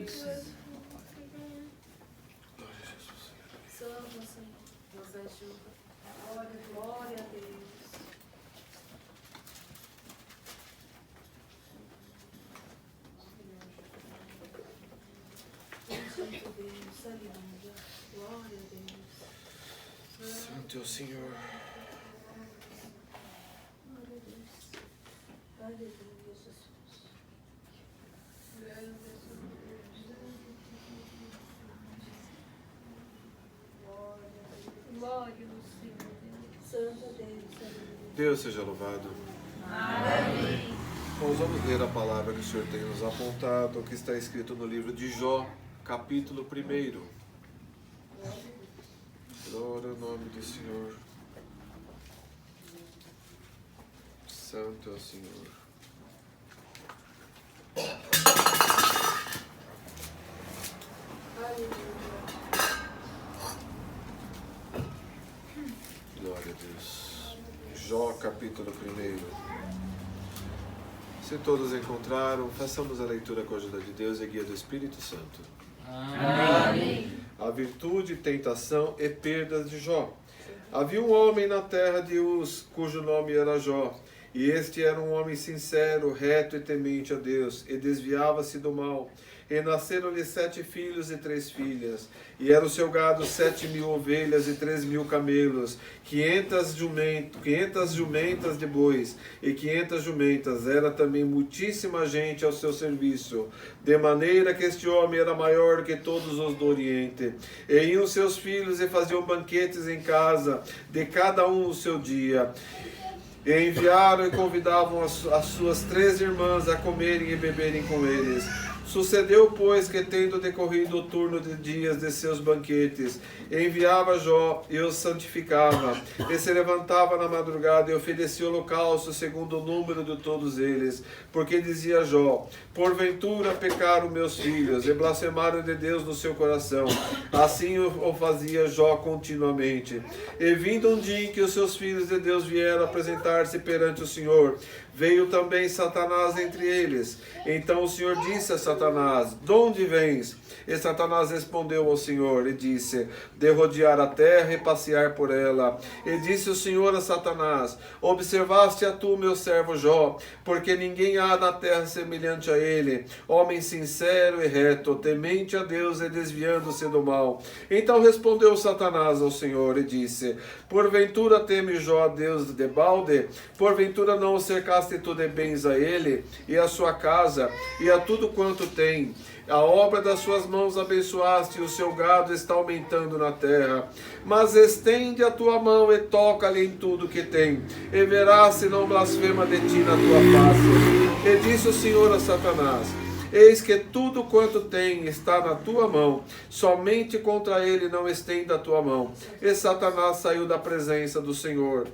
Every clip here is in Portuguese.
Deus. Santo, Senhor, nos ajuda. Glória a Deus. Santo Deus, aleluia. Glória a Deus. Santo é o Senhor. Glória a Deus. Aleluia, Jesus. Glória ao Senhor. Santo Deus, aleluia. Deus seja louvado. Amém. Nós vamos ler a palavra que o Senhor tem nos apontado, que está escrito no livro de Jó, capítulo 1. Glória ao nome do Senhor. Santo é o Senhor. Glória a Deus. Jó, capítulo 1. Se todos encontraram, façamos a leitura com a ajuda de Deus e guia do Espírito Santo. Amém. A virtude, tentação e perdas de Jó. Havia um homem na terra de Uz, cujo nome era Jó. E este era um homem sincero, reto e temente a Deus, e desviava-se do mal. E nasceram-lhe 7 filhos e 3 filhas. E era o seu gado 7.000 ovelhas e 3.000 camelos, 500 jumentas de bois e 500 jumentas. Era também muitíssima gente ao seu serviço, de maneira que este homem era maior que todos os do Oriente. E iam seus filhos e faziam banquetes em casa, de cada um o seu dia. E enviaram e convidavam as suas 3 irmãs a comerem e beberem com eles. Sucedeu, pois, que tendo decorrido o turno de dias de seus banquetes, enviava Jó e os santificava, e se levantava na madrugada e oferecia holocausto segundo o número de todos eles, porque dizia Jó: porventura pecaram meus filhos e blasfemaram de Deus no seu coração. Assim o fazia Jó continuamente. E vindo um dia em que os seus filhos de Deus vieram apresentar-se perante o Senhor, veio também Satanás entre eles. Então o Senhor disse a Satanás: de onde vens? E Satanás respondeu ao Senhor e disse: de rodear a terra e passear por ela. E disse o Senhor a Satanás: observaste a tu, meu servo Jó, porque ninguém há na terra semelhante a ele, homem sincero e reto, temente a Deus e desviando-se do mal. Então respondeu Satanás ao Senhor e disse: porventura teme Jó a Deus de balde? Porventura não o cercaste tu de bens a ele, e a sua casa, e a tudo quanto tem? A obra das suas mãos abençoaste, e o seu gado está aumentando na terra. Mas estende a tua mão e toca-lhe em tudo que tem, e verás se não blasfema de ti na tua face. E disse o Senhor a Satanás: eis que tudo quanto tem está na tua mão, somente contra ele não estenda a tua mão. E Satanás saiu da presença do Senhor.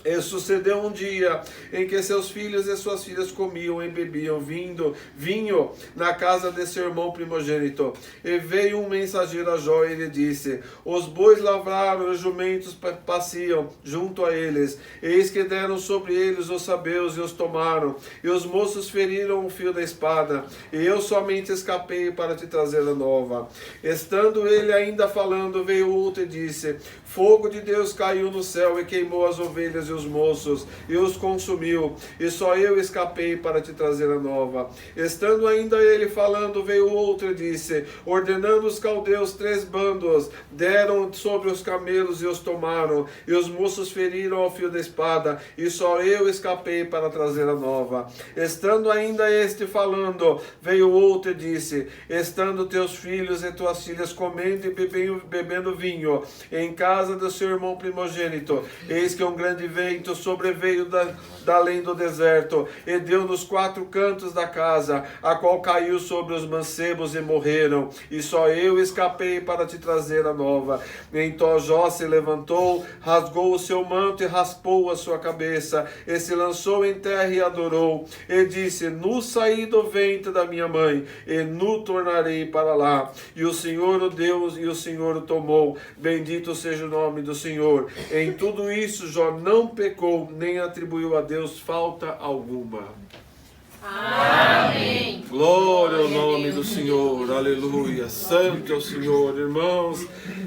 E sucedeu um dia em que seus filhos e suas filhas comiam e bebiam vinho na casa de seu irmão primogênito. E veio um mensageiro a Jó e lhe disse: os bois lavraram e os jumentos passeam junto a eles. Eis que deram sobre eles os sabeus e os tomaram. E os moços feriram o fio da espada. E eu somente escapei para te trazer a nova. Estando ele ainda falando, veio outro e disse: fogo de Deus caiu no céu e queimou as ovelhas e os moços, e os consumiu, e só eu escapei para te trazer a nova. Estando ainda ele falando, veio outro e disse: ordenando os caldeus 3 bandos, deram sobre os camelos e os tomaram, e os moços feriram ao fio da espada, e só eu escapei para trazer a nova. Estando ainda este falando, veio outro e disse: estando teus filhos e tuas filhas comendo e bebendo vinho em casa do seu irmão primogênito, eis que um grande vento sobreveio da além do deserto, e deu nos 4 cantos da casa, a qual caiu sobre os mancebos e morreram, e só eu escapei para te trazer a nova. Então Jó se levantou, rasgou o seu manto e raspou a sua cabeça, e se lançou em terra e adorou, e disse: nu saí do ventre da minha mãe, e nu tornarei para lá. E o Senhor o deu, e o Senhor o tomou. Bendito seja o nome do Senhor. Em tudo isso Jó não pecou, nem atribuiu a Deus falta alguma. Amém. Glória ao nome do Senhor, aleluia. Santo é o Senhor. Irmãos,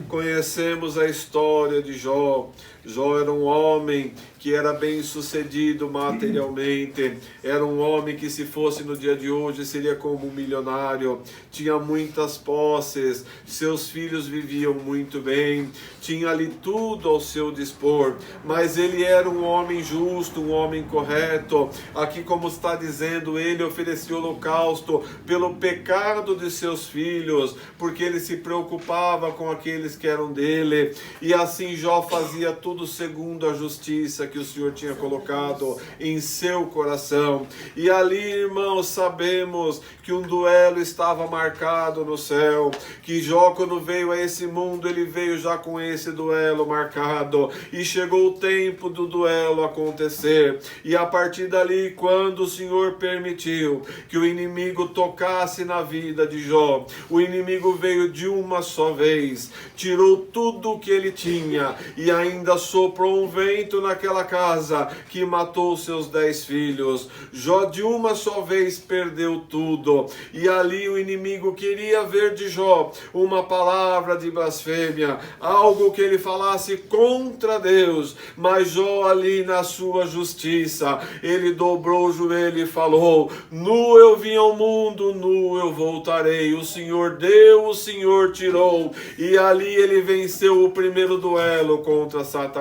conhecemos a história de Jó. Jó era um homem que era bem sucedido materialmente, era um homem que, se fosse no dia de hoje, seria como um milionário, tinha muitas posses, seus filhos viviam muito bem, tinha ali tudo ao seu dispor, mas ele era um homem justo, um homem correto. Aqui, como está dizendo, ele oferecia holocausto pelo pecado de seus filhos, porque ele se preocupava com aqueles que eram dele, e assim Jó fazia tudo segundo a justiça que o Senhor tinha colocado em seu coração. E ali, irmãos, sabemos que um duelo estava marcado no céu, que Jó, quando veio a esse mundo, ele veio já com esse duelo marcado, e chegou o tempo do duelo acontecer, e a partir dali, quando o Senhor permitiu que o inimigo tocasse na vida de Jó, o inimigo veio de uma só vez, tirou tudo o que ele tinha, e ainda soprou um vento naquela casa que matou seus 10 filhos. Jó de uma só vez perdeu tudo, e ali o inimigo queria ver de Jó uma palavra de blasfêmia, algo que ele falasse contra Deus, mas Jó ali na sua justiça, ele dobrou o joelho e falou: nu eu vim ao mundo, nu eu voltarei, o Senhor deu, o Senhor tirou, e ali ele venceu o primeiro duelo contra Satanás.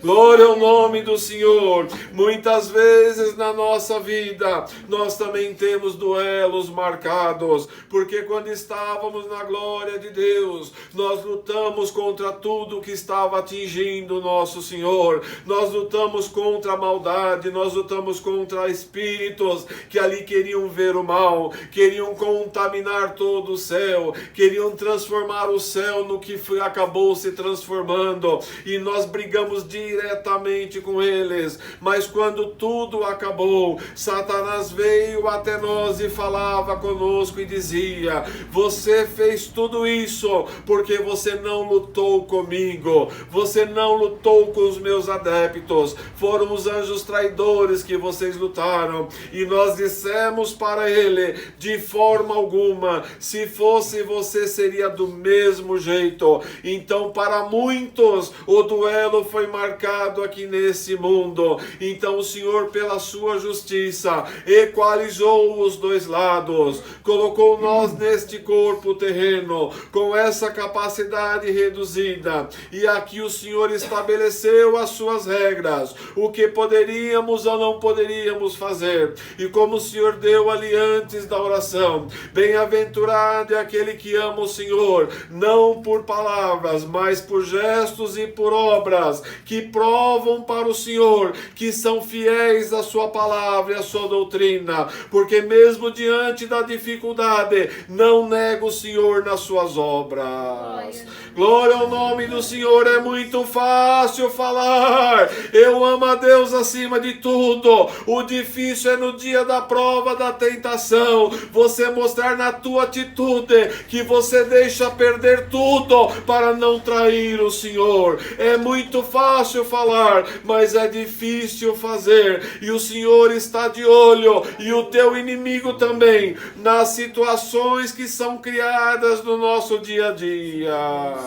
Glória ao nome do Senhor. Muitas vezes na nossa vida nós também temos duelos marcados, porque quando estávamos na glória de Deus, nós lutamos contra tudo que estava atingindo o nosso Senhor, nós lutamos contra a maldade, nós lutamos contra espíritos que ali queriam ver o mal, queriam contaminar todo o céu, queriam transformar o céu no que acabou se transformando, e nós brigamos diretamente com eles. Mas quando tudo acabou, Satanás veio até nós e falava conosco e dizia: você fez tudo isso porque você não lutou comigo, você não lutou com os meus adeptos, foram os anjos traidores que vocês lutaram. E nós dissemos para ele: de forma alguma, se fosse você seria do mesmo jeito. Então, para muitos o duelo foi marcado aqui nesse mundo. Então o Senhor, pela sua justiça, equalizou os dois lados, colocou nós neste corpo terreno com essa capacidade reduzida, e aqui o Senhor estabeleceu as suas regras, o que poderíamos ou não poderíamos fazer. E como o Senhor deu ali antes da oração: bem-aventurado é aquele que ama o Senhor, não por palavras, mas por gestos e por obras, que provam para o Senhor que são fiéis à sua palavra e à sua doutrina, porque mesmo diante da dificuldade, não nega o Senhor nas suas obras. Glória ao nome do Senhor. É muito fácil falar: eu amo a Deus acima de tudo. O difícil é no dia da prova, da tentação, você mostrar na tua atitude que você deixa perder tudo para não trair o Senhor. É muito fácil falar, mas é difícil fazer, e o Senhor está de olho, e o teu inimigo também, nas situações que são criadas no nosso dia a dia.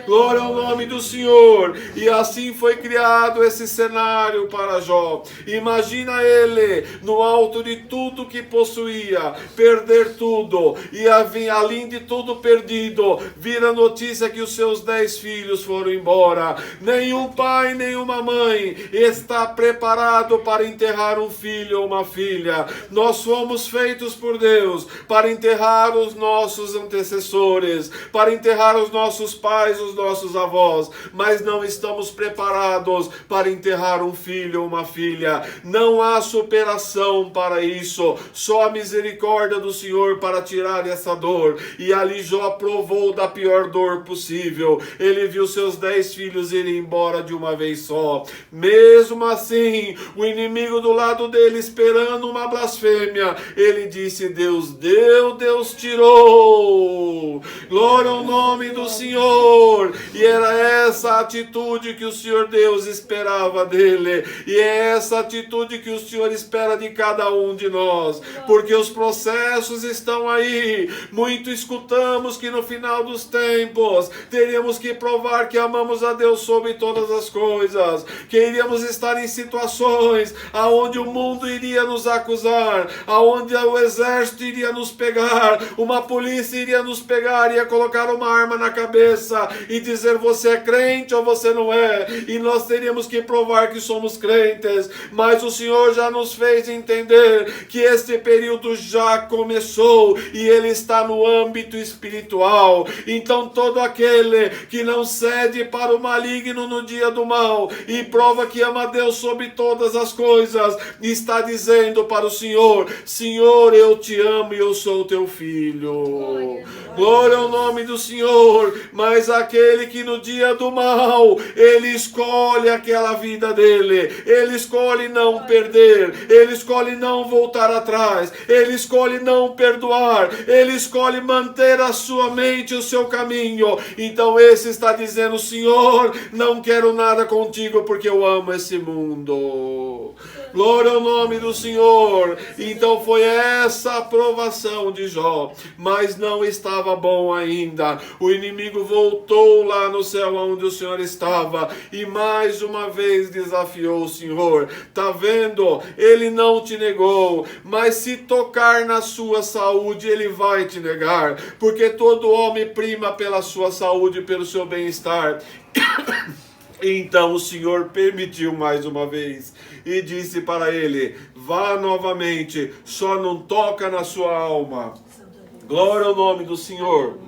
Glória ao nome do Senhor. E assim foi criado esse cenário para Jó. Imagina ele no alto de tudo que possuía, perder tudo, e além de tudo perdido, vir a notícia que os seus 10 filhos foram embora. Nenhum pai, nenhuma mãe está preparado para enterrar um filho ou uma filha. Nós fomos feitos por Deus para enterrar os nossos antecessores, para enterrar os nossos pais, os nossos avós, mas não estamos preparados para enterrar um filho ou uma filha. Não há superação para isso, só a misericórdia do Senhor para tirar essa dor. E ali Jó provou da pior dor possível. Ele viu seus 10 filhos irem embora de uma vez só. Mesmo assim, o inimigo do lado dele esperando uma blasfêmia, ele disse: Deus deu, Deus tirou. Glória ao nome do Senhor. E era essa atitude que o Senhor Deus esperava dele. E é essa atitude que o Senhor espera de cada um de nós. Porque os processos estão aí. Muito escutamos que no final dos tempos teríamos que provar que amamos a Deus sobre todas as coisas. Que iríamos estar em situações aonde o mundo iria nos acusar, aonde o exército iria nos pegar, uma polícia iria nos pegar, ia colocar uma arma na cabeça e dizer você é crente ou você não é, e nós teríamos que provar que somos crentes. Mas o Senhor já nos fez entender que este período já começou e ele está no âmbito espiritual. Então todo aquele que não cede para o maligno no dia do mal e prova que ama a Deus sobre todas as coisas, está dizendo para o Senhor: Senhor, eu te amo e eu sou teu filho. Glória ao nome do Senhor. Mas aquele que no dia do mal, ele escolhe aquela vida dele, ele escolhe não perder, ele escolhe não voltar atrás, ele escolhe não perdoar, ele escolhe manter a sua mente, o seu caminho. Então esse está dizendo: Senhor, não quero nada contigo porque eu amo esse mundo. Glória ao nome do Senhor. Então foi essa a aprovação de Jó, mas não estava bom ainda. O inimigo voltou lá no céu onde o Senhor estava e mais uma vez desafiou o Senhor. Tá vendo? Ele não te negou, mas se tocar na sua saúde, ele vai te negar, porque todo homem prima pela sua saúde, pelo seu bem-estar. Então o Senhor permitiu mais uma vez e disse para ele: vá novamente, só não toca na sua alma. Glória ao nome do Senhor.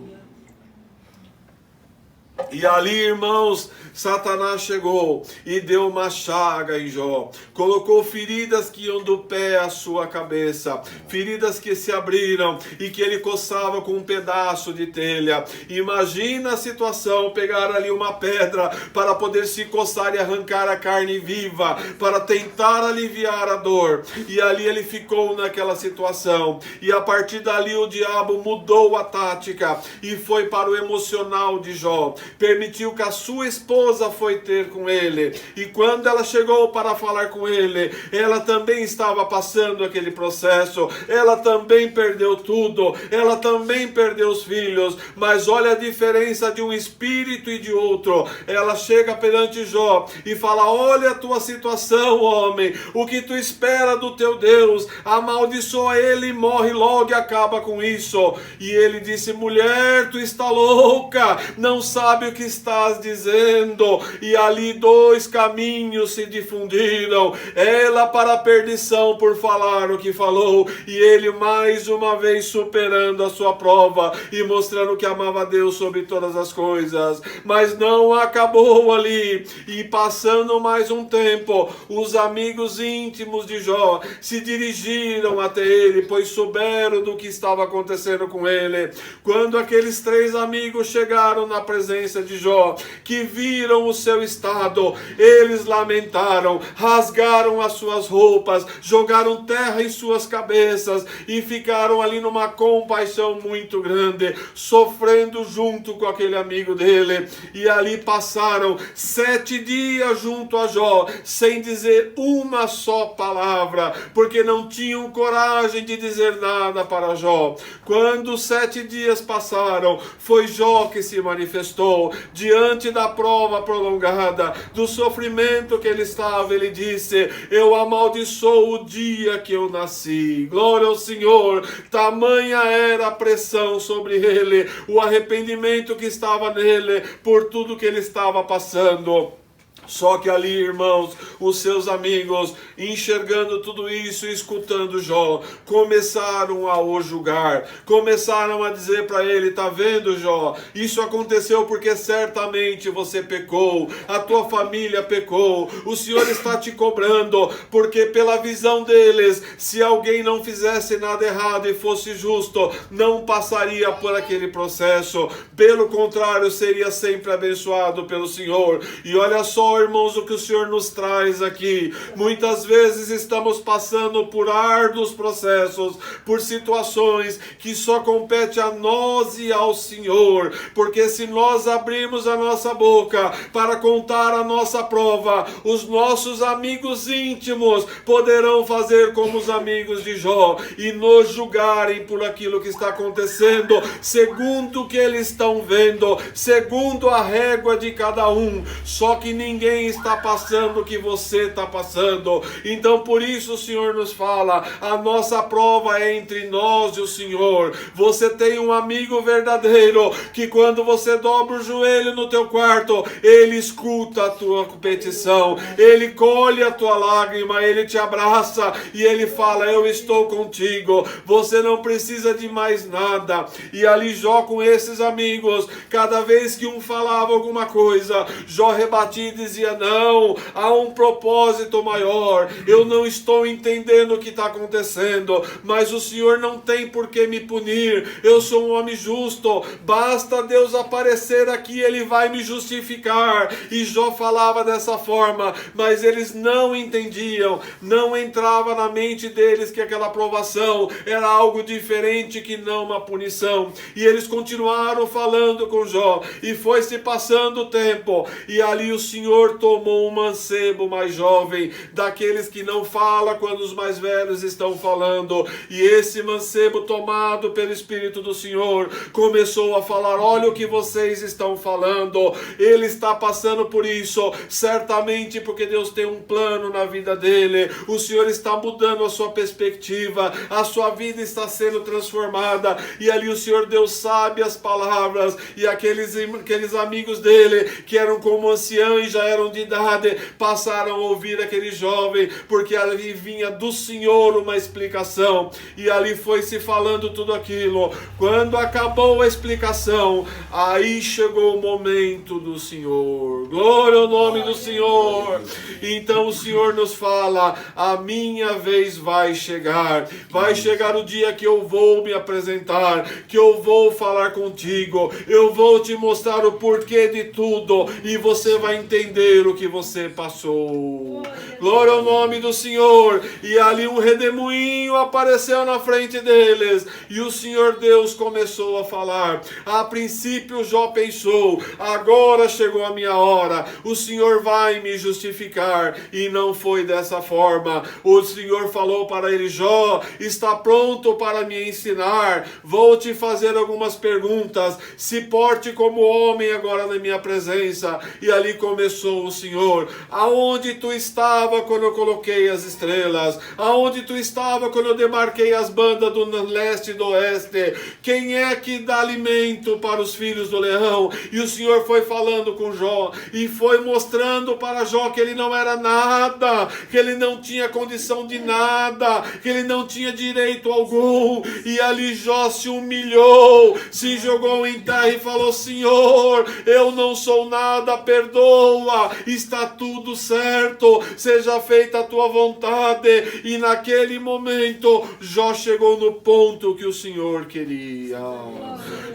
E ali, irmãos, Satanás chegou e deu uma chaga em Jó. Colocou feridas que iam do pé à sua cabeça. Feridas que se abriram e que ele coçava com um pedaço de telha. Imagina a situação, pegar ali uma pedra para poder se coçar e arrancar a carne viva, para tentar aliviar a dor. E ali ele ficou naquela situação. E a partir dali o diabo mudou a tática e foi para o emocional de Jó. Permitiu que a sua esposa foi ter com ele, e quando ela chegou para falar com ele, ela também estava passando aquele processo, ela também perdeu tudo, ela também perdeu os filhos, mas olha a diferença de um espírito e de outro. Ela chega perante Jó e fala: olha a tua situação, homem, o que tu espera do teu Deus, amaldiçoa ele e morre logo e acaba com isso. E ele disse: mulher, tu está louca, não sabe o que estás dizendo. E ali dois caminhos se difundiram, ela para a perdição por falar o que falou, e ele mais uma vez superando a sua prova e mostrando que amava a Deus sobre todas as coisas. Mas não acabou ali, e passando mais um tempo, os amigos íntimos de Jó se dirigiram até ele, pois souberam do que estava acontecendo com ele. Quando aqueles três amigos chegaram na presença de Jó, que viram o seu estado, eles lamentaram, rasgaram as suas roupas, jogaram terra em suas cabeças e ficaram ali numa compaixão muito grande, sofrendo junto com aquele amigo dele. E ali passaram 7 dias junto a Jó, sem dizer uma só palavra, porque não tinham coragem de dizer nada para Jó. Quando 7 dias passaram, foi Jó que se manifestou diante da prova prolongada, do sofrimento que ele estava. Ele disse: eu amaldiçoo o dia que eu nasci. Glória ao Senhor. Tamanha era a pressão sobre ele, o arrependimento que estava nele por tudo que ele estava passando. Só que ali, irmãos, os seus amigos, enxergando tudo isso e escutando Jó, começaram a o julgar, começaram a dizer para ele: tá vendo, Jó, isso aconteceu porque certamente você pecou, a tua família pecou, o Senhor está te cobrando, porque pela visão deles, se alguém não fizesse nada errado e fosse justo, não passaria por aquele processo, pelo contrário, seria sempre abençoado pelo Senhor. E olha só só, irmãos, o que o Senhor nos traz aqui. Muitas vezes estamos passando por árduos processos, por situações que só compete a nós e ao Senhor, porque se nós abrirmos a nossa boca para contar a nossa prova, os nossos amigos íntimos poderão fazer como os amigos de Jó e nos julgarem por aquilo que está acontecendo, segundo o que eles estão vendo, segundo a régua de cada um. Só que ninguém está passando o que você está passando. Então por isso o Senhor nos fala, a nossa prova é entre nós e o Senhor. Você tem um amigo verdadeiro, que quando você dobra o joelho no teu quarto, ele escuta a tua petição, ele colhe a tua lágrima, ele te abraça e ele fala, eu estou contigo, você não precisa de mais nada. E ali Jó, com esses amigos, cada vez que um falava alguma coisa, Jó rebatia e dizia, não, há um propósito maior, eu não estou entendendo o que está acontecendo, mas o Senhor não tem por que me punir, eu sou um homem justo, basta Deus aparecer aqui, ele vai me justificar. E Jó falava dessa forma, mas eles não entendiam, não entrava na mente deles que aquela provação era algo diferente que não uma punição. E eles continuaram falando com Jó, e foi se passando o tempo, e ali o Senhor tomou um mancebo mais jovem, daqueles que não fala quando os mais velhos estão falando, e esse mancebo, tomado pelo Espírito do Senhor, começou a falar, olha o que vocês estão falando, ele está passando por isso, certamente porque Deus tem um plano na vida dele, o Senhor está mudando a sua perspectiva, a sua vida está sendo transformada. E ali o Senhor Deus sabe as palavras, e aqueles amigos dele, que eram como anciãos e já eram de idade, passaram a ouvir aquele jovem, porque ali vinha do Senhor uma explicação, e ali foi se falando tudo aquilo. Quando acabou a explicação, aí chegou o momento do Senhor. Glória ao nome do Senhor. Então o Senhor nos fala, a minha vez vai chegar o dia que eu vou me apresentar, que eu vou falar contigo, eu vou te mostrar o porquê de tudo, e você vai entender o que você passou. Glória ao nome do Senhor. E ali um redemoinho apareceu na frente deles, e o Senhor Deus começou a falar. A princípio Jó pensou, agora chegou a minha hora, o Senhor vai me justificar, e não foi dessa forma. O Senhor falou para ele, Jó, está pronto para me ensinar, vou te fazer algumas perguntas, se porte como homem agora na minha presença. E ali começou o Senhor, aonde tu estava quando eu coloquei as estrelas, aonde tu estava quando eu demarquei as bandas do leste e do oeste, quem é que dá alimento para os filhos do leão? E o Senhor foi falando com Jó, e foi mostrando para Jó que ele não era nada, que ele não tinha condição de nada, que ele não tinha direito algum. E ali Jó se humilhou, se jogou em terra e falou, Senhor, eu não sou nada, perdoa, está tudo certo, seja feita a tua vontade. E naquele momento Jó chegou no ponto que o Senhor queria.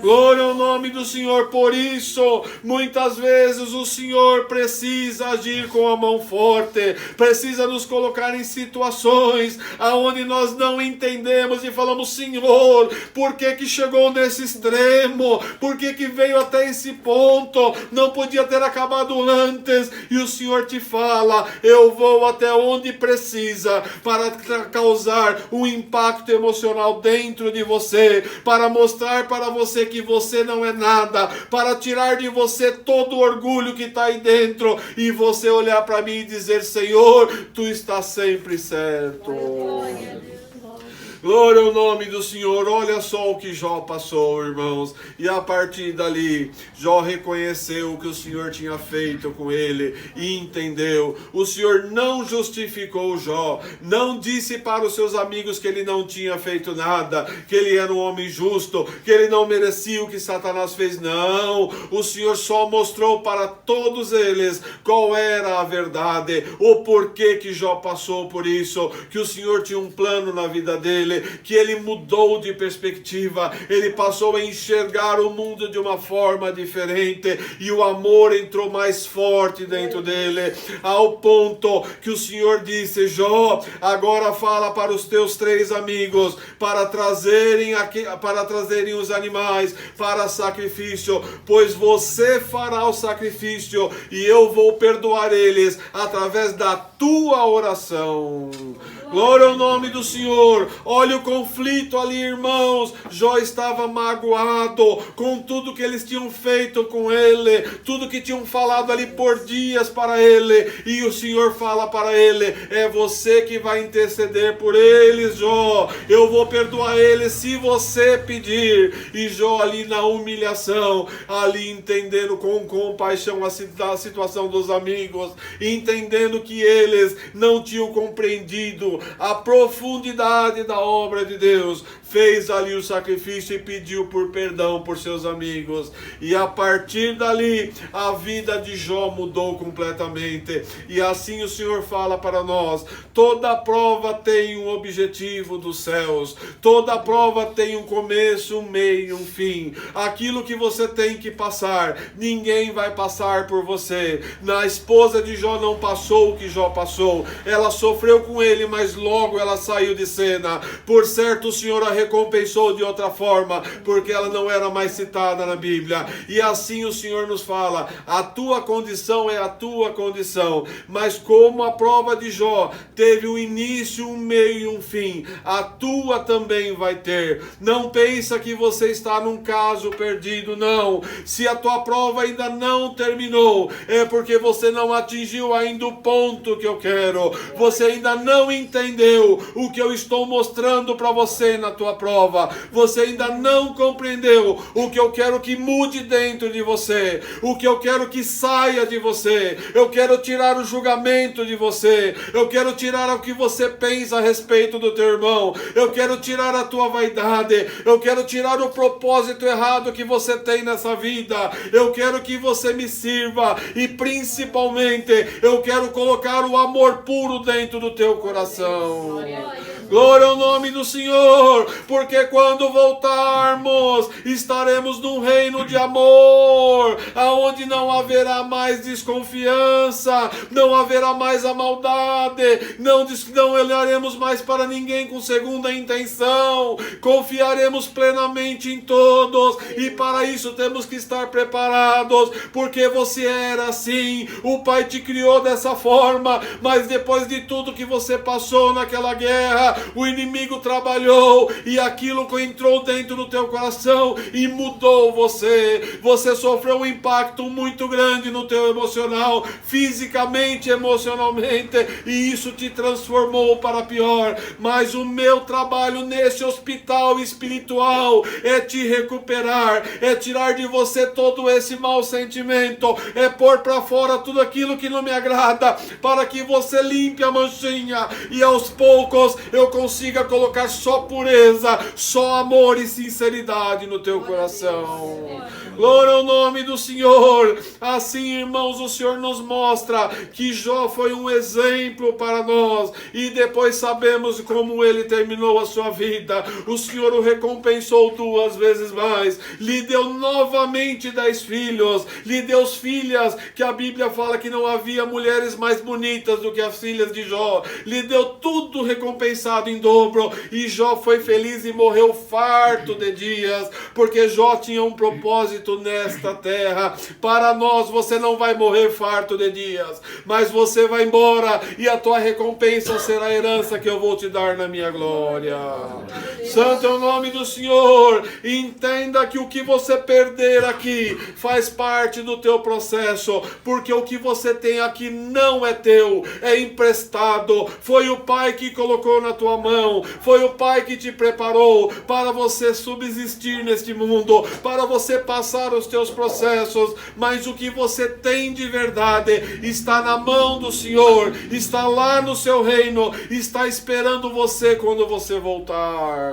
Glória ao nome do Senhor. Por isso, muitas vezes o Senhor precisa agir com a mão forte, precisa nos colocar em situações aonde nós não entendemos e falamos, Senhor, por que chegou nesse extremo? Por que veio até esse ponto? Não podia ter acabado antes. E o Senhor te fala, eu vou até onde precisa para causar um impacto emocional dentro de você, para mostrar para você que você não é nada, para tirar de você todo o orgulho que está aí dentro, e você olhar para mim e dizer, Senhor, tu estás sempre certo. Glória ao nome do Senhor. Olha só o que Jó passou, irmãos. E a partir dali, Jó reconheceu o que o Senhor tinha feito com ele e entendeu. O Senhor não justificou Jó, não disse para os seus amigos que ele não tinha feito nada, que ele era um homem justo, que ele não merecia o que Satanás fez. Não, o Senhor só mostrou para todos eles qual era a verdade, o porquê que Jó passou por isso, que o Senhor tinha um plano na vida dele, dele, que ele mudou de perspectiva, ele passou a enxergar o mundo de uma forma diferente, e o amor entrou mais forte dentro dele, ao ponto que o Senhor disse: Jó, agora fala para os teus 3 amigos, para trazerem os animais para sacrifício, pois você fará o sacrifício, e eu vou perdoar eles através da tua oração. Glória ao nome do Senhor. Olha o conflito ali, irmãos. Jó estava magoado com tudo que eles tinham feito com ele, tudo que tinham falado ali por dias para ele, e o Senhor fala para ele: é você que vai interceder por eles, Jó. Eu vou perdoar eles se você pedir. E Jó ali na humilhação, ali entendendo com compaixão a situação dos amigos, entendendo que eles não tinham compreendido a profundidade da obra de Deus, fez ali o sacrifício e pediu por perdão por seus amigos. E a partir dali, a vida de Jó mudou completamente. E assim o Senhor fala para nós: toda prova tem um objetivo dos céus, toda prova tem um começo, um meio, um fim. Aquilo que você tem que passar, ninguém vai passar por você. A esposa de Jó não passou o que Jó passou, ela sofreu com ele, mas logo ela saiu de cena. Por certo, o Senhor a recompensou de outra forma, porque ela não era mais citada na Bíblia. E assim o Senhor nos fala: a tua condição é a tua condição, mas como a prova de Jó teve um início, um meio e um fim, a tua também vai ter. Não pensa que você está num caso perdido, não. Se a tua prova ainda não terminou, é porque você não atingiu ainda o ponto que eu quero. Você ainda não entendeu o que eu estou mostrando para você na tua prova. Você ainda não compreendeu o que eu quero que mude dentro de você, o que eu quero que saia de você. Eu quero tirar o julgamento de você, eu quero tirar o que você pensa a respeito do teu irmão, eu quero tirar a tua vaidade, eu quero tirar o propósito errado que você tem nessa vida. Eu quero que você me sirva, e principalmente eu quero colocar o amor puro dentro do teu coração. Glória ao nome do Senhor, porque quando voltarmos, estaremos num reino de amor, aonde não haverá mais desconfiança, não haverá mais a maldade, não olharemos mais para ninguém com segunda intenção, confiaremos plenamente em todos, e para isso temos que estar preparados, porque você era assim, o Pai te criou dessa forma, mas depois de tudo que você passou naquela guerra, o inimigo trabalhou, e aquilo que entrou dentro do teu coração e mudou você. Você sofreu um impacto muito grande no teu emocional, fisicamente, emocionalmente, e isso te transformou para pior. Mas o meu trabalho nesse hospital espiritual é te recuperar, é tirar de você todo esse mau sentimento, é pôr para fora tudo aquilo que não me agrada, para que você limpe a manchinha, e aos poucos eu consiga colocar só pureza, só amor e sinceridade no teu coração. Glória ao nome do Senhor. Assim, irmãos, o Senhor nos mostra que Jó foi um exemplo para nós, e depois sabemos como ele terminou a sua vida. O Senhor o recompensou 2 vezes mais, lhe deu novamente 10 filhos, lhe deu filhas, que a Bíblia fala que não havia mulheres mais bonitas do que as filhas de Jó, lhe deu tudo recompensado em dobro, e Jó foi feliz e morreu farto de dias, porque Jó tinha um propósito nesta terra. Para nós, você não vai morrer farto de dias, mas você vai embora, e a tua recompensa será a herança que eu vou te dar na minha glória. Santo é o nome do Senhor. Entenda que o que você perder aqui faz parte do teu processo, porque o que você tem aqui não é teu, é emprestado. Foi o Pai que colocou na tua mão, foi o Pai que te preparou para você subsistir neste mundo, para você passar os teus processos. Mas o que você tem de verdade está na mão do Senhor, está lá no seu reino, está esperando você quando você voltar.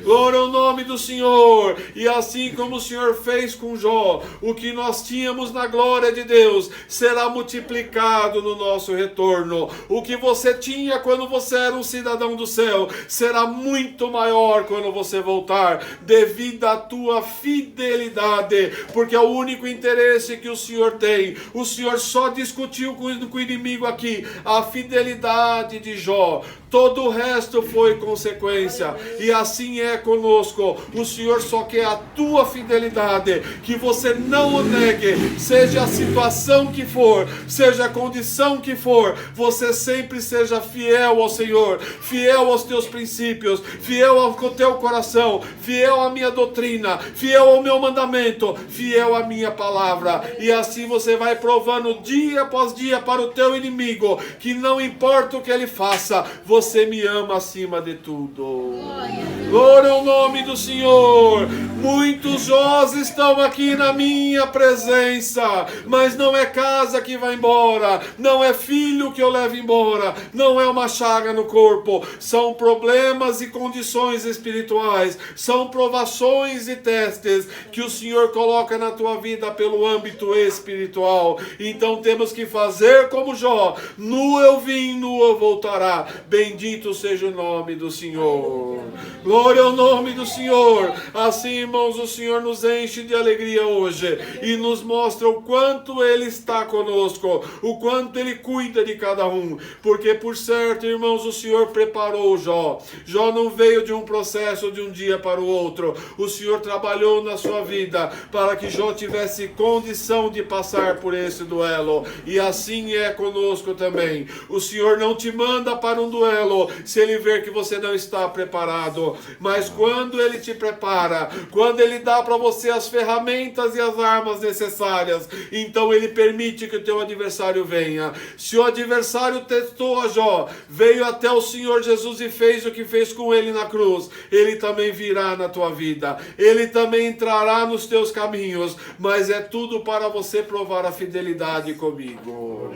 Glória ao nome do Senhor. E assim como o Senhor fez com Jó, o que nós tínhamos na glória de Deus será multiplicado no nosso retorno. O que você tinha quando você era um cidadão imensidão do céu será muito maior quando você voltar, devido à tua fidelidade, porque é o único interesse que o Senhor tem. O Senhor só discutiu com o inimigo aqui a fidelidade de Jó. Todo o resto foi consequência, e assim é conosco. O Senhor só quer a tua fidelidade, que você não o negue, seja a situação que for, seja a condição que for, você sempre seja fiel ao Senhor, fiel aos teus princípios, fiel ao teu coração, fiel à minha doutrina, fiel ao meu mandamento, fiel à minha palavra, e assim você vai provando dia após dia para o teu inimigo, que não importa o que ele faça, você me ama acima de tudo. Glória ao nome do Senhor. Muitos Jós estão aqui na minha presença, mas não é casa que vai embora, não é filho que eu levo embora, não é uma chaga no corpo, são problemas e condições espirituais, são provações e testes que o Senhor coloca na tua vida pelo âmbito espiritual. Então temos que fazer como Jó: nu eu vim, nu eu voltará. Bendito seja o nome do Senhor. Glória ao nome do Senhor. Assim, irmãos, o Senhor nos enche de alegria hoje e nos mostra o quanto Ele está conosco, o quanto Ele cuida de cada um, porque por certo, irmãos, o Senhor preparou Jó. Jó não veio de um processo de um dia para o outro. O Senhor trabalhou na sua vida para que Jó tivesse condição de passar por esse duelo, e assim é conosco também. O Senhor não te manda para um duelo se Ele ver que você não está preparado, mas quando Ele te prepara, quando Ele dá para você as ferramentas e as armas necessárias, então Ele permite que o teu adversário venha. Se o adversário testou a Jó, veio até o Senhor Jesus e fez o que fez com ele na cruz, Ele também virá na tua vida, Ele também entrará nos teus caminhos, mas é tudo para você provar a fidelidade comigo.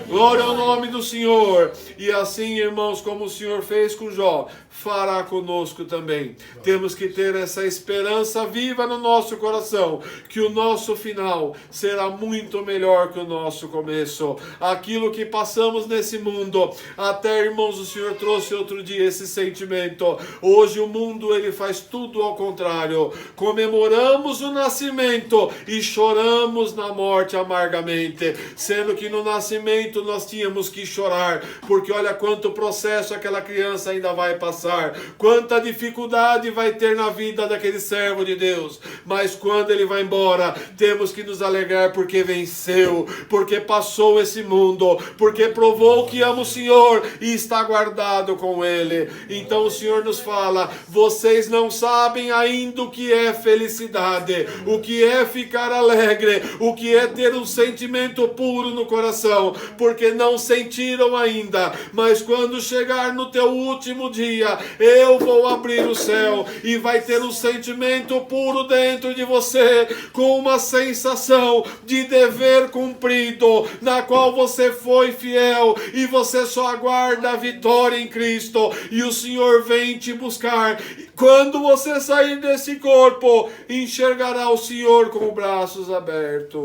Glória ao nome do Senhor. E assim, irmãos, como o Senhor fez com Jó, fará conosco também. Temos que ter essa esperança viva no nosso coração, que o nosso final será muito melhor que o nosso começo. Aquilo que passamos nesse mundo, até, irmãos, o Senhor trouxe outro dia esse sentimento. Hoje o mundo, ele faz tudo ao contrário. Comemoramos o nascimento e choramos na morte amargamente, sendo que no nascimento nós tínhamos que chorar, porque olha quanto processo aquela criança ainda vai passar, quanta dificuldade vai ter na vida daquele servo de Deus, mas quando ele vai embora, temos que nos alegrar porque venceu, porque passou esse mundo, porque provou que ama o Senhor e está guardado com Ele. Então o Senhor nos fala: vocês não sabem ainda o que é felicidade, o que é ficar alegre, o que é ter um sentimento puro no coração, porque não sentiram ainda, mas quando chegar no teu último dia, eu vou abrir o céu e vai ter um sentimento puro dentro de você, com uma sensação de dever cumprido, na qual você foi fiel e você só aguarda a vitória em Cristo, e o Senhor vem te buscar. Quando você sair desse corpo, enxergará o Senhor com braços abertos.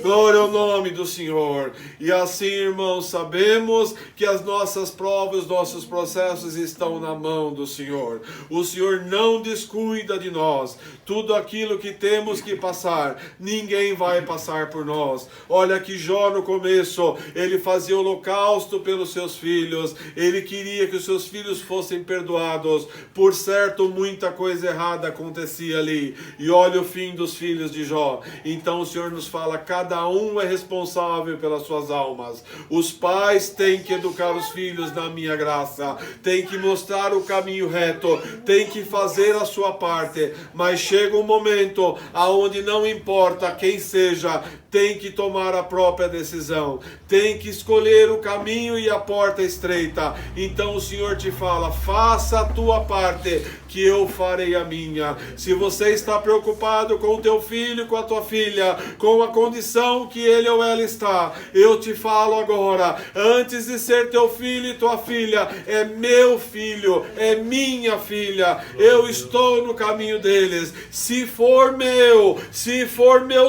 Glória ao nome do Senhor. E assim, irmãos, sabemos que as nossas provas, os nossos processos estão na mão do Senhor. O Senhor não descuida de nós. Tudo aquilo que temos que passar, ninguém vai passar por nós. Olha que Jó no começo, ele fazia holocausto pelos seus filhos. Ele queria que os seus filhos fossem perdoados. Por certo, muita coisa errada acontecia ali. E olha o fim dos filhos de Jó. Então o Senhor nos fala: cada um é responsável pelas suas almas. Os pais têm que educar os filhos na minha graça, têm que mostrar o caminho reto, têm que fazer a sua parte, mas chega um momento aonde não importa quem seja, tem que tomar a própria decisão, tem que escolher o caminho e a porta estreita. Então o Senhor te fala: faça a tua parte, que eu farei a minha. Se você está preocupado com o teu filho, com a tua filha, com a condição que ele ou ela está, eu te falo agora, antes de ser teu filho e tua filha, é meu filho, é minha filha, eu estou no caminho deles. Se for meu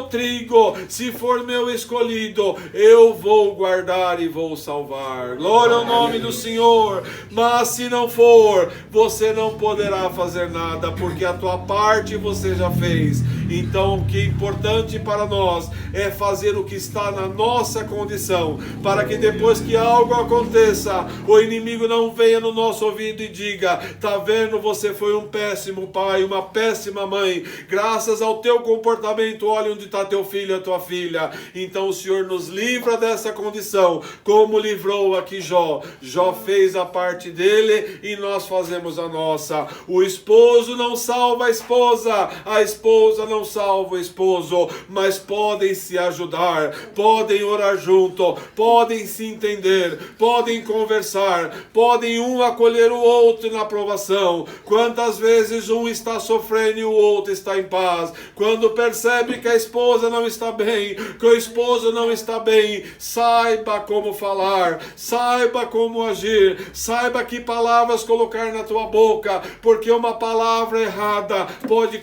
trigo, se for meu escolhido, eu vou guardar e vou salvar. Glória ao nome do Senhor. Mas se não for, você não poderá fazer nada, porque a tua parte você já fez. Então o que é importante para nós é fazer o que está na nossa condição, para que depois que algo aconteça, o inimigo não venha no nosso ouvido e diga: tá vendo, você foi um péssimo pai, uma péssima mãe, graças ao teu comportamento, olha onde está teu filho, a tua filha. Então o Senhor nos livra dessa condição, como livrou aqui Jó. Jó fez a parte dele e nós fazemos a nossa. O esposo não salva a esposa não salva o esposo, mas podem se ajudar, podem orar junto, podem se entender, podem conversar, podem um acolher o outro na aprovação. Quantas vezes um está sofrendo e o outro está em paz? Quando percebe que a esposa não está bem, que o esposo não está bem, saiba como falar, saiba como agir, saiba que palavras colocar na tua boca, porque uma palavra errada pode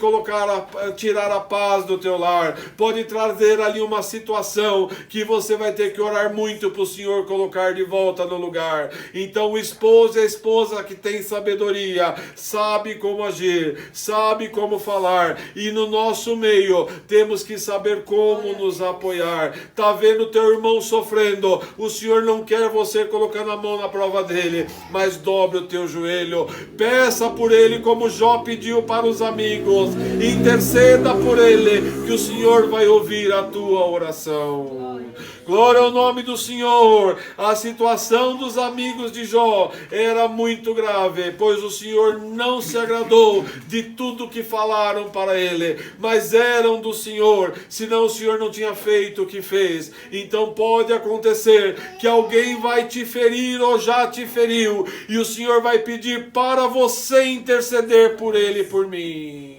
tirar a paz do teu lar, pode trazer ali uma situação que você vai ter que orar muito para o Senhor colocar de volta no lugar. Então o esposo e a esposa que tem sabedoria, sabe como agir, sabe como falar, e no nosso meio temos que saber como nos apoiar. Tá vendo teu irmão sofrendo, o Senhor não quer você colocando a mão na prova dele, mas dobre o teu joelho, peça por ele como Jó pediu para os amigos, interceda por ele, que o Senhor vai ouvir a tua oração. Glória ao nome do Senhor. A situação dos amigos de Jó era muito grave, pois o Senhor não se agradou de tudo que falaram para ele, mas eram do Senhor, senão o Senhor não tinha feito o que fez. Então pode acontecer que alguém vai te ferir ou já te feriu, e o Senhor vai pedir para você interceder por ele e por mim.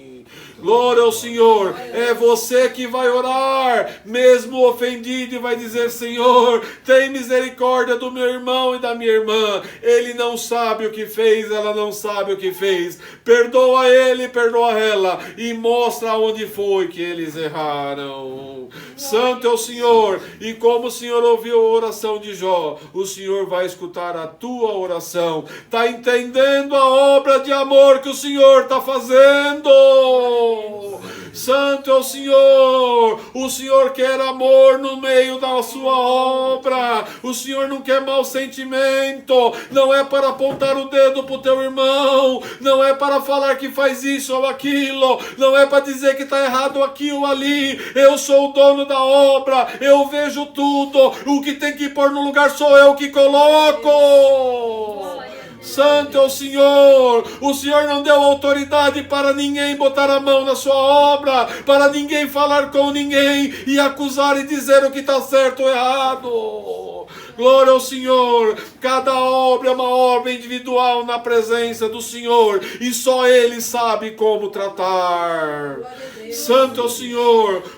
Glória ao Senhor. É você que vai orar, mesmo ofendido, e vai dizer: Senhor, tem misericórdia do meu irmão e da minha irmã. Ele não sabe o que fez, ela não sabe o que fez. Perdoa ele, perdoa ela, e mostra onde foi que eles erraram. Santo é o Senhor. E como o Senhor ouviu a oração de Jó, o Senhor vai escutar a tua oração. Está entendendo a obra de amor que o Senhor está fazendo? Santo é o Senhor quer amor no meio da sua obra, o Senhor não quer mau sentimento, não é para apontar o dedo para o teu irmão, não é para falar que faz isso ou aquilo, não é para dizer que está errado aqui ou ali. Eu sou o dono da obra, eu vejo tudo, o que tem que pôr no lugar sou eu que coloco. Santo é o Senhor não deu autoridade para ninguém botar a mão na sua obra, para ninguém falar com ninguém e acusar e dizer o que está certo ou errado. Glória ao Senhor. Cada obra é uma obra individual na presença do Senhor, e só Ele sabe como tratar. Santo é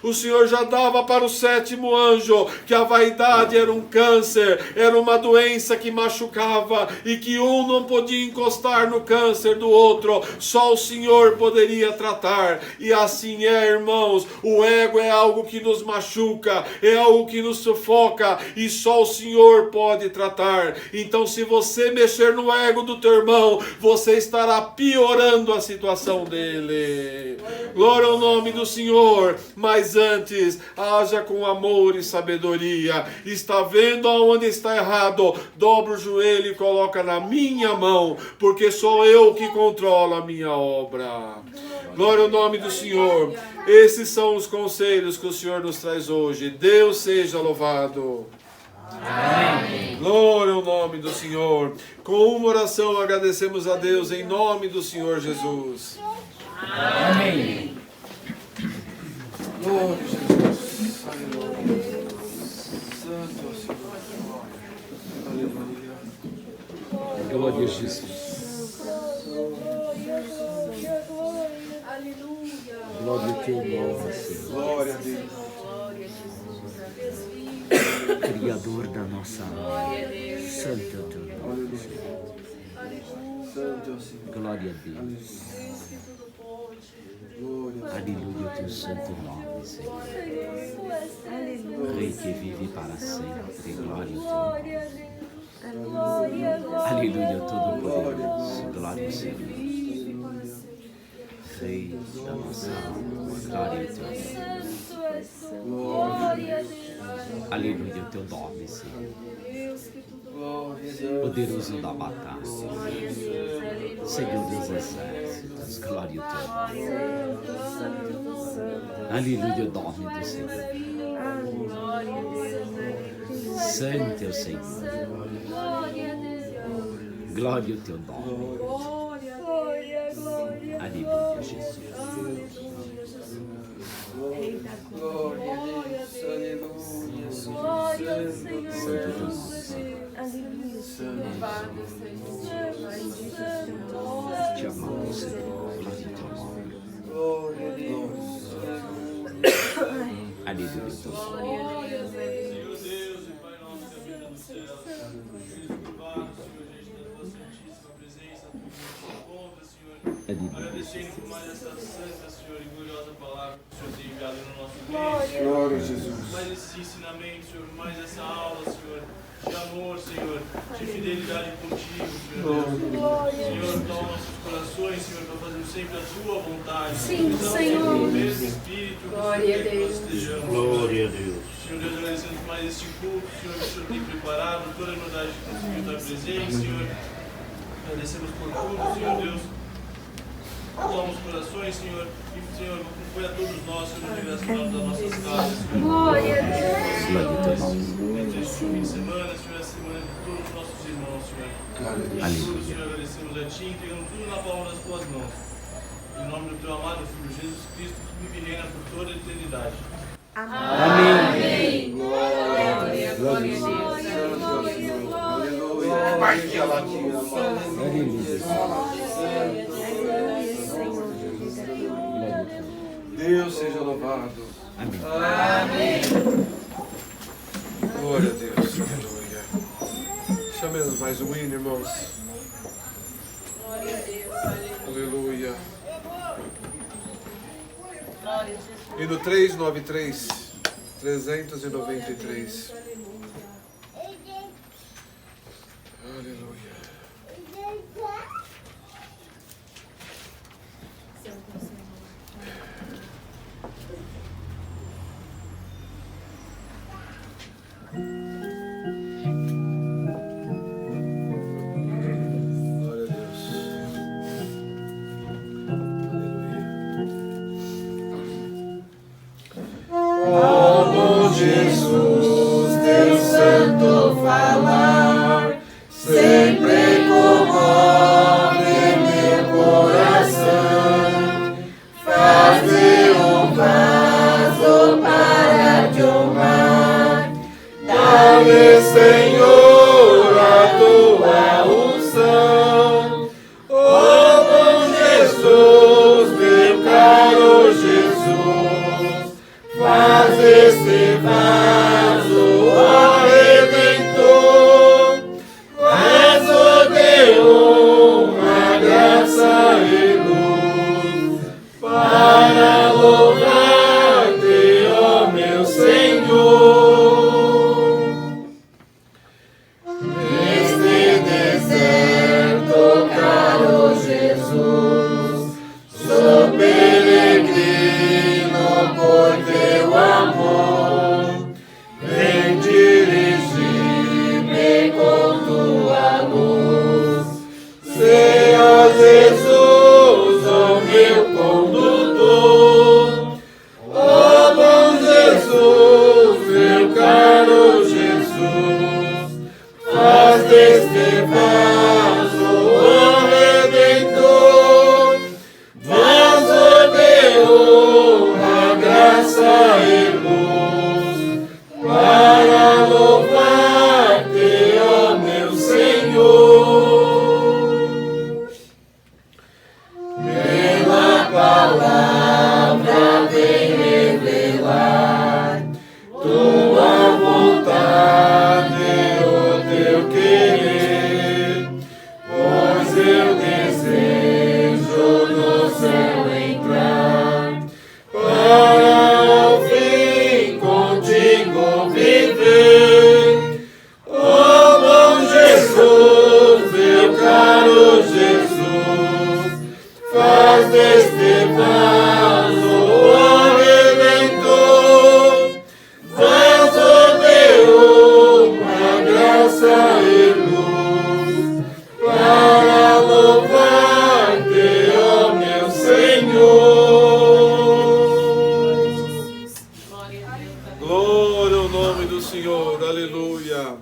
o Senhor já dava para o 7º anjo que a vaidade era um câncer, era uma doença que machucava e que um não podia encostar no câncer do outro, só o Senhor poderia tratar. E assim é, irmãos, o ego é algo que nos machuca, é algo que nos sufoca, e só o Senhor pode tratar. Então, se você mexer no ego do teu irmão, você estará piorando a situação dele. Glória ao nome do Senhor. Mas antes, haja com amor e sabedoria. Está vendo aonde está errado? Dobra o joelho e coloca na minha mão, porque sou eu que controlo a minha obra. Glória ao nome do Senhor. Esses são os conselhos que o Senhor nos traz hoje. Deus seja louvado. Amém. Glória ao nome do Senhor. Com uma oração agradecemos a Deus em nome do Senhor Jesus. Amém. Glória a Jesus. Aleluia. Santo é o Senhor. Aleluia. Glória a Jesus. Glória ao teu nome, Senhor. Glória a Deus. Criador da nossa alma. Santo é o teu nome. Aleluia. Santo é o Senhor. Glória a Deus. Glória a Deus. Aleluia ao teu santo nome, Senhor. Rei que vive para sempre. Glória ao teu nome. Aleluia ao Todo-Poderoso. Glória ao Senhor. Rei da nossa alma. Glória ao teu nome. Glória a Deus. Aleluia ao teu nome, Senhor. Glória a Deus. Poderoso da batalha. Senhor dos exércitos. Glória ao teu nome. Aleluia ao nome do Senhor. Santo é o Senhor. Glória ao teu nome. Aleluia, Jesus. Glória a Deus. Aleluia. Santo é o teu nome, Senhor. Te amamos, Senhor. Glória ao teu nome. Glória a Deus. Aleluia ao teu nome. Senhor Deus e Pai nosso que habita no céu, Senhor louvado, Senhor, gente, da tua santíssima presença, tu nos encontra, Senhor, agradecendo por mais essa santa, Senhor, e gloriosa palavra que o Senhor tem enviado no nosso meio, Glória a Jesus. mais esse ensinamento, Senhor, mais essa aula, Senhor, de amor, Senhor, de fidelidade contigo, Senhor Deus. Senhor, toma nossos corações, Senhor, para fazer sempre a tua vontade. Sim, Senhor. Senhor. O mesmo Espírito, Glória a que Deus. nós estejamos. Glória a Deus. Senhor Deus, agradecendo por mais este culto, Senhor, que o Senhor tem preparado, toda a irmandade que conseguiu estar presente, Senhor. Agradecemos por tudo, Senhor Deus. Toma os corações, Senhor, e, Senhor, acompanha a todos nós, Senhor, no direcionamento das nossas casas, Senhor. Glória a Deus. Glória ao teu nome. Entre este fim de semana, Senhor, a semana de todos os nossos irmãos, Senhor. E tudo, Senhor, agradecemos a Ti, entregamos tudo na palma das Tuas mãos. Em nome do Teu amado Filho Jesus Cristo, que vive e reina por toda a eternidade. Amém. Glória a Deus. Glória a Deus. Aleluia. Pai que ela te ama. Deus seja louvado. Amém. Glória a Deus. Aleluia. Chamemos mais um hino, irmãos. Aleluia. Hino 393. 393. Aleluia. Glória a Deus. Aleluia. Como Jesus, Deus Santo falar, sempre comove meu coração, fazer um vaso para te honrar, dá-me, Senhor, a tua unção. Oh, bom Jesus, meu caro Jesus, faz este vaso, ó Redentor, vaso de honra, graça e luz, para louvar-te, ó meu Senhor. entrar, para ao fim contigo viver. Oh, bom Jesus, meu caro Jesus, faz deste vaso o Redentor, vaso de uma graça e luz, para louvar-te, ó meu Senhor. Glória ao nome do Senhor, aleluia.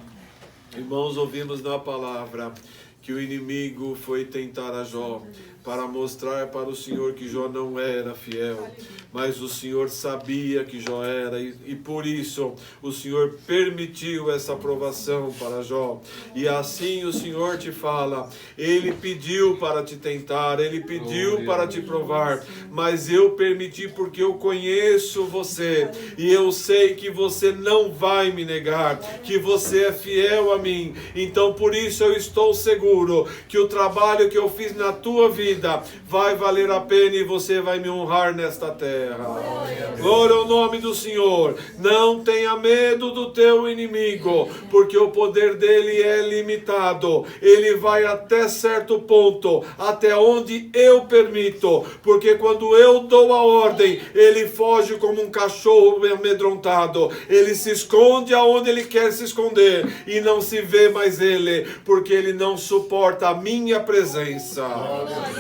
Irmãos, ouvimos na palavra que o inimigo foi tentar a Jó para mostrar para o Senhor que Jó não era fiel, mas o Senhor sabia que Jó era, e por isso o Senhor permitiu essa provação para Jó. E assim o Senhor te fala: ele pediu para te tentar, ele pediu para te provar, mas eu permiti porque eu conheço você e eu sei que você não vai me negar, que você é fiel a mim. Então por isso eu estou seguro que o trabalho que eu fiz na tua vida vai valer a pena e você vai me honrar nesta terra. Glória ao nome do Senhor. Não tenha medo do teu inimigo, porque o poder dele é limitado. Ele vai até certo ponto, até onde eu permito, porque quando eu dou a ordem, ele foge como um cachorro amedrontado. Ele se esconde aonde ele quer se esconder e não se vê mais ele, porque ele não suporta a minha presença.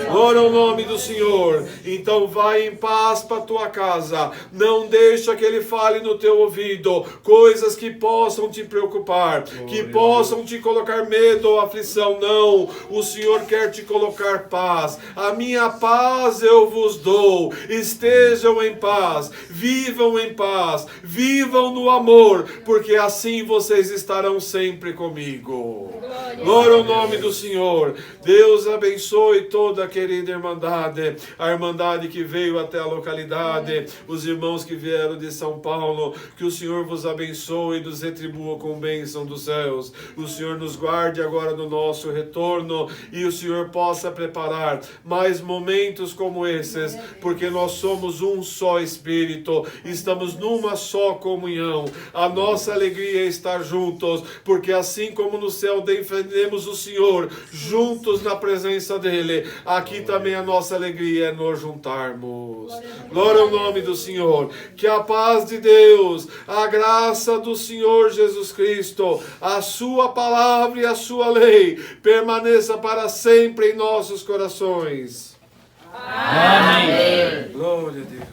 Glória ao nome do Senhor. Então vai em paz para tua casa. Não deixa que ele fale no teu ouvido coisas que possam te preocupar, que possam te colocar medo ou aflição. Não, o Senhor quer te colocar paz. A minha paz eu vos dou. Estejam em paz, vivam em paz, vivam no amor, porque assim vocês estarão sempre comigo. Glória ao nome do Senhor. Deus abençoe toda a querida irmandade, a irmandade que veio até a localidade, os irmãos que vieram de São Paulo. Que o Senhor vos abençoe e nos retribua com bênção dos céus. O Senhor nos guarde agora no nosso retorno e o Senhor possa preparar mais momentos como esses, porque nós somos um só Espírito, estamos numa só comunhão. A nossa alegria é estar juntos, porque assim como no céu defendemos o Senhor juntos na presença dele, aqui também a nossa alegria é nos juntarmos. Glória ao nome do Senhor. Que a paz de Deus, a graça do Senhor Jesus Cristo, a sua palavra e a sua lei permaneça para sempre em nossos corações. Amém. Glória a Deus.